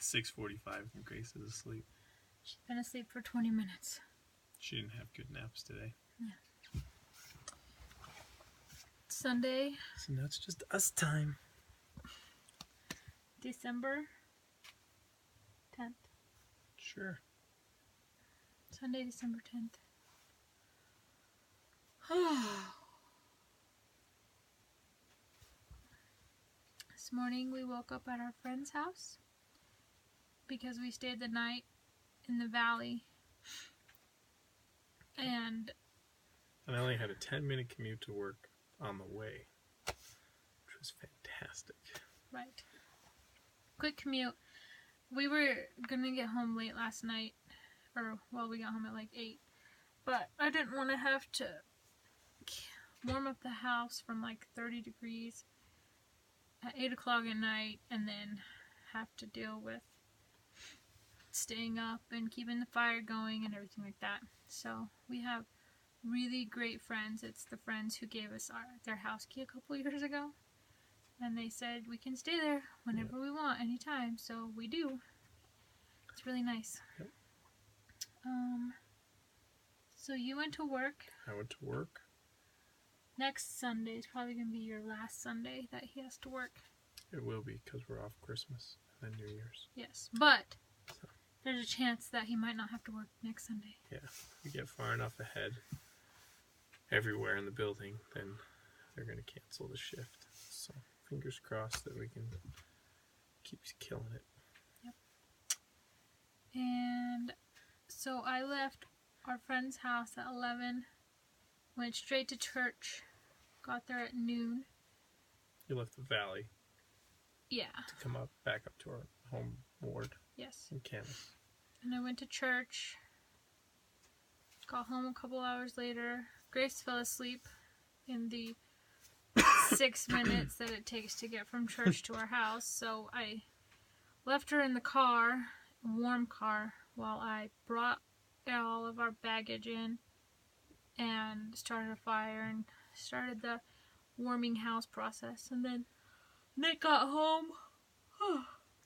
6:45 and Grace is asleep. She's been asleep for 20 minutes. She didn't have good naps today. Yeah. Sunday. So now it's just us time. December 10th. Sure. Sunday, December 10th. This morning we woke up at our friend's house because we stayed the night in the valley. And I only had a 10-minute commute to work on the way, which was fantastic. Right. Quick commute. We were gonna get home late last night, we got home at like 8. But I didn't want to have to warm up the house from like 30 degrees at 8 o'clock at night and then have to deal with staying up and keeping the fire going and everything like that. So we have really great friends. It's the friends who gave us their house key a couple years ago. And they said we can stay there whenever we want, anytime. So we do. It's really nice. Yep. So you went to work. I went to work. Next Sunday is probably going to be your last Sunday that he has to work. It will be because we're off Christmas and then New Year's. Yes, but there's a chance that he might not have to work next Sunday. Yeah, if we get far enough ahead everywhere in the building, then they're going to cancel the shift. So fingers crossed that we can keep killing it. Yep. And so I left our friend's house at 11, went straight to church, got there at noon. You left the valley. Yeah. To come back up to our home ward. Yes. In Camas. And I went to church, got home a couple hours later. Grace fell asleep in the 6 minutes that it takes to get from church to our house, so I left her in the car, a warm car, while I brought all of our baggage in and started a fire and started the warming house process. And then Nick got home.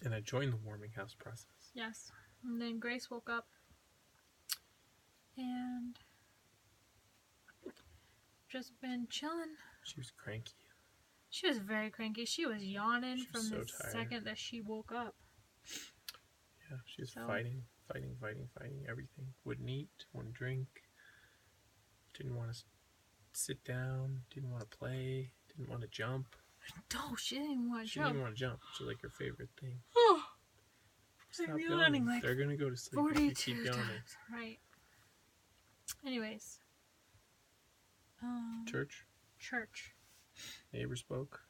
And I joined the warming house process. Yes. And then Grace woke up and just been chilling. She was cranky. She was very cranky. She was yawning from the tired. second that she woke up. Yeah, she was fighting everything. Wouldn't eat, wouldn't drink, didn't want to sit down, didn't want to play, didn't want to jump. No, she didn't even want to She jump. didn't want to jump. Which is like her favorite thing. Stop I'm yawning. yawning like They're going to go to sleep 42 if you keep yawning. times. Right. Anyways. Church. Neighbor spoke.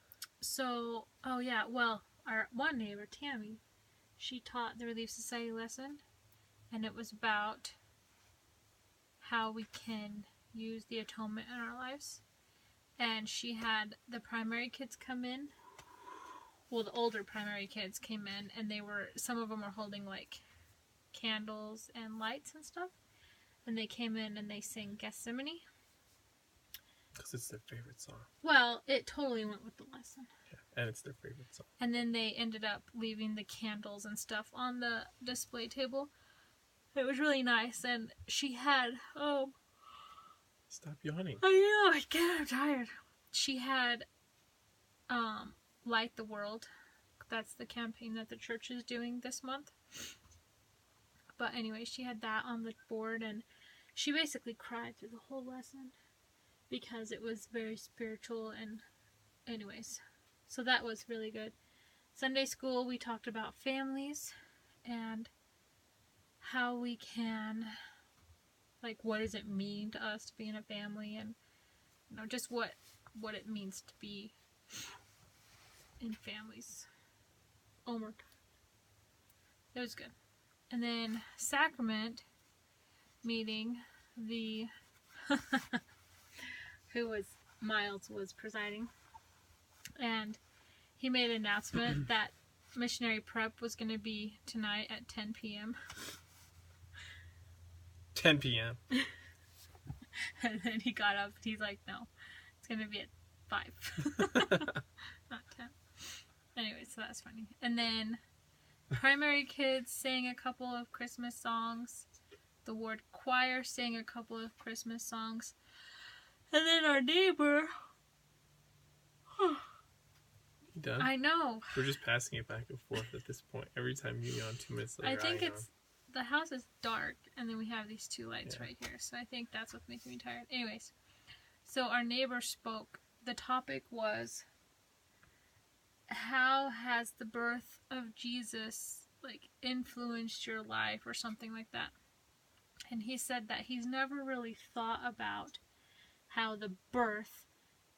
So, oh yeah, well, our one neighbor, Tammy, she taught the Relief Society lesson, and it was about how we can use the atonement in our lives. And she had the primary kids come in. Well, the older primary kids came in, and some of them were holding like candles and lights and stuff. And they came in and they sang Gethsemane. Because it's their favorite song. Well, it totally went with the lesson. Yeah, and it's their favorite song. And then they ended up leaving the candles and stuff on the display table. It was really nice, and she had, Stop yawning. I know, I can't, I'm tired. She had, Light the World. That's the campaign that the church is doing this month. But anyway, she had that on the board, and she basically cried through the whole lesson. Because it was very spiritual, and anyways, so that was really good. Sunday school, we talked about families and how we can, like, what does it mean to us to be in a family, and just what it means to be in families. Onward. It was good. And then sacrament meeting, the Miles was presiding, and he made an announcement that missionary prep was going to be tonight at 10 p.m. 10 p.m. And then he got up and he's like, no, it's going to be at 5. Not 10. Anyway, so that's funny. And then primary kids sang a couple of Christmas songs. The ward choir sang a couple of Christmas songs. And then our neighbor... You done? I know. We're just passing it back and forth at this point. Every time you yawn, 2 minutes later, I think yawn. it's... The house is dark, and then we have these two lights Yeah. right here. So I think that's what's making me tired. Anyways, so our neighbor spoke. The topic was, how has the birth of Jesus, like, influenced your life or something like that? And he said that he's never really thought about how the birth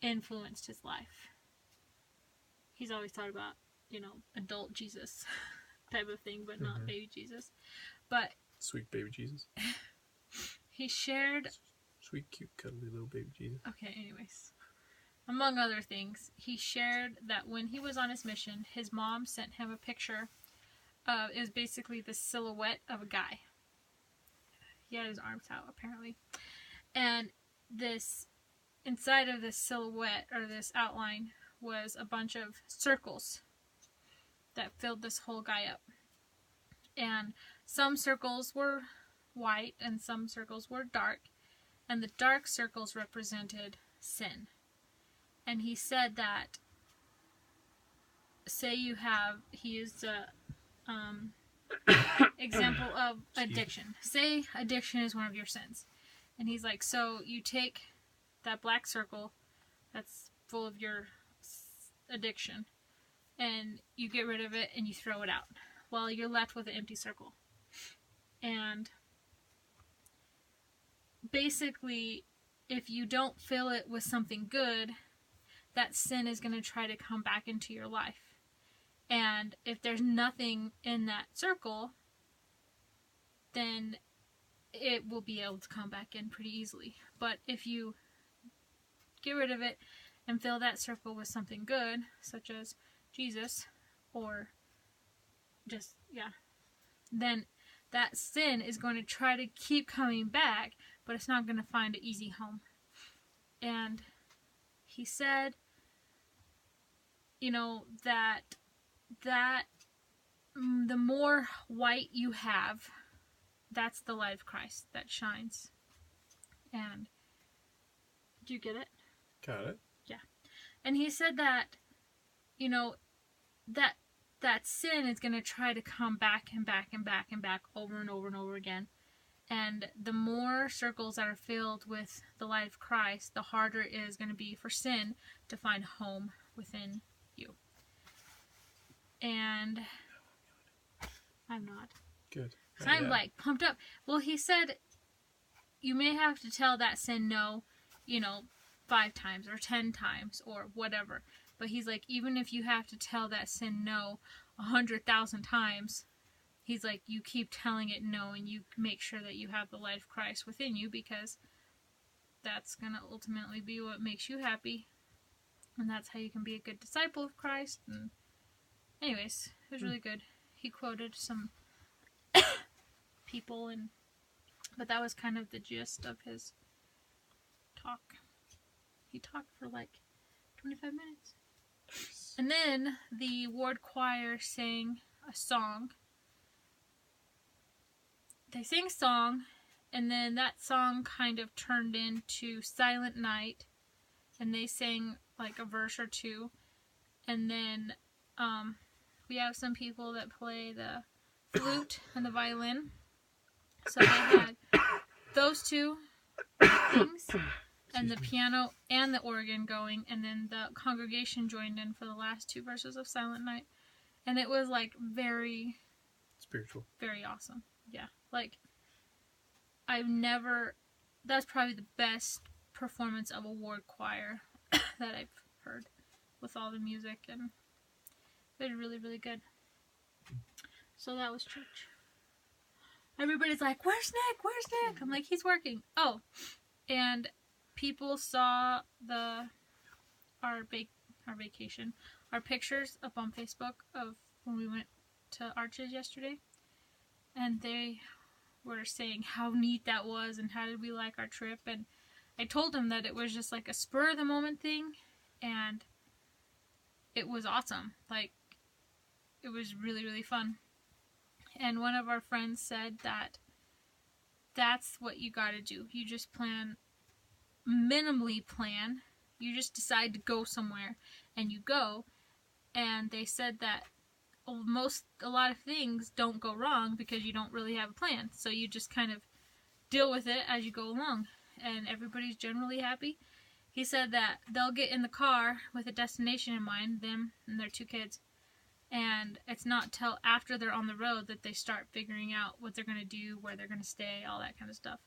influenced his life. He's always thought about, you know, adult Jesus type of thing, but not baby Jesus. But Sweet baby Jesus. he shared... Sweet, cute, cuddly little baby Jesus. Okay, anyways. Among other things, he shared that when he was on his mission, his mom sent him a picture of... It was basically the silhouette of a guy. He had his arms out, apparently. And this... Inside of this silhouette, or this outline, was a bunch of circles that filled this whole guy up. And some circles were white and some circles were dark, and the dark circles represented sin. And he said that, say you have, he used a example of addiction. Say addiction is one of your sins. And he's like, so you take that black circle that's full of your addiction, and you get rid of it and you throw it out. Well, you're left with an empty circle. And basically, if you don't fill it with something good, that sin is going to try to come back into your life. And if there's nothing in that circle, then it will be able to come back in pretty easily. But if you get rid of it and fill that circle with something good, such as Jesus, or just, then that sin is going to try to keep coming back, but it's not going to find an easy home. And he said, you know, that the more white you have, that's the light of Christ that shines. And do you get it? Got it. Yeah. And he said that, you know, that sin is going to try to come back and back and back and back over and over and over again. And the more circles that are filled with the light of Christ, the harder it is going to be for sin to find home within you. And I'm not. Good. So I'm like pumped up. Well, he said you may have to tell that sin no, 5 times or 10 times or whatever. But he's like, even if you have to tell that sin no 100,000 times, he's like, you keep telling it no, and you make sure that you have the light of Christ within you, because that's going to ultimately be what makes you happy. And that's how you can be a good disciple of Christ. And anyways, it was really good. He quoted some people, but that was kind of the gist of his talk. He talked for like 25 minutes. And then the ward choir sang a song. They sang a song, and then that song kind of turned into Silent Night, and they sang like a verse or two. And then we have some people that play the flute and the violin. So they had those two things, and the piano and the organ going, and then the congregation joined in for the last 2 verses of Silent Night. And it was like very spiritual, very awesome. Yeah, like that's probably the best performance of a ward choir that I've heard, with all the music, and it was really, really good. So that was church. Everybody's like, where's Nick? Where's Nick? I'm like, he's working. Oh, and people saw our vacation, our pictures up on Facebook of when we went to Arches yesterday, and they were saying how neat that was and how did we like our trip. And I told them that it was just like a spur of the moment thing, and it was awesome. Like, it was really, really fun. And one of our friends said that that's what you gotta do. You just minimally plan. You just decide to go somewhere and you go. And they said that a lot of things don't go wrong because you don't really have a plan. So you just kind of deal with it as you go along. And everybody's generally happy. He said that they'll get in the car with a destination in mind, them and their 2 kids. And it's not till after they're on the road that they start figuring out what they're going to do, where they're going to stay, all that kind of stuff.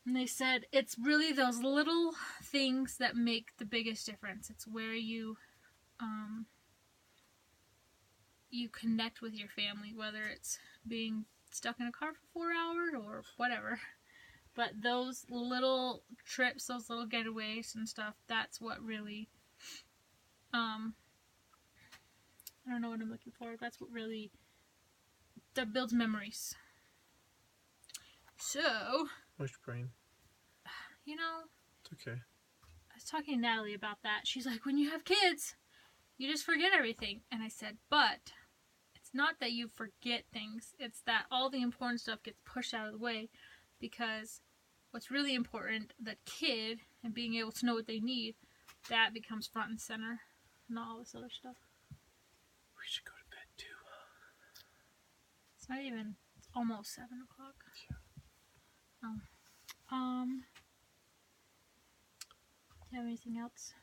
And they said it's really those little things that make the biggest difference. It's where you connect with your family, whether it's being stuck in a car for 4 hours or whatever. But those little trips, those little getaways and stuff, that's what really, I don't know what I'm looking for. That's what really, that builds memories. So, Where's your brain? you know, It's okay. I was talking to Natalie about that. She's like, when you have kids, you just forget everything. And I said, but it's not that you forget things. It's that all the important stuff gets pushed out of the way, because what's really important, the kid and being able to know what they need, that becomes front and center, not all this other stuff. We should go to bed too. It's not even, it's almost 7 o'clock. Yeah. Oh. Do you have anything else?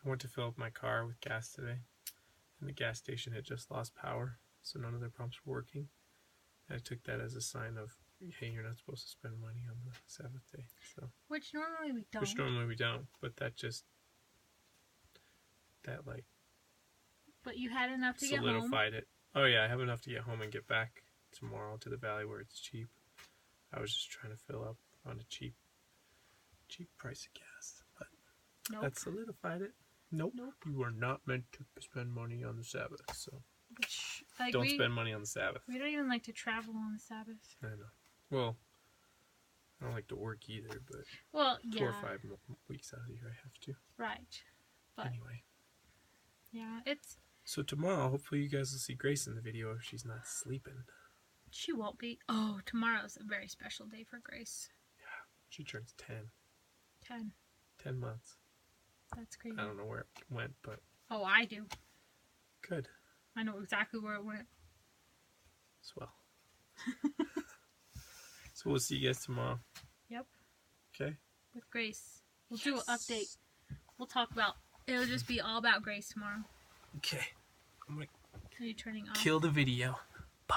I went to fill up my car with gas today, and the gas station had just lost power, so none of their pumps were working. And I took that as a sign of, hey, you're not supposed to spend money on the Sabbath day. So, Which normally we don't. which normally we don't, but that like But you had enough to get home. solidified it. Oh yeah, I have enough to get home and get back tomorrow to the valley where it's cheap. I was just trying to fill up on a cheap price of gas, but Nope. that solidified it. Nope. You are not meant to spend money on the Sabbath, so Which, like, don't spend money on the Sabbath. We don't even like to travel on the Sabbath. I know. Well, I don't like to work either, but Well, yeah. 4 or 5 weeks out of the year I have to. Right. But, Anyway. yeah, it's... So tomorrow, hopefully you guys will see Grace in the video if she's not sleeping. She won't be. Oh, tomorrow's a very special day for Grace. Yeah, she turns 10. 10. 10 months. That's crazy. I don't know where it went, but... Oh, I do. Good. I know exactly where it went. Swell. So we'll see you guys tomorrow. Yep. Okay? With Grace. We'll do an update. We'll talk about... It'll just be all about Grace tomorrow. Okay. I'm gonna Are you turning off? kill the video. Bye.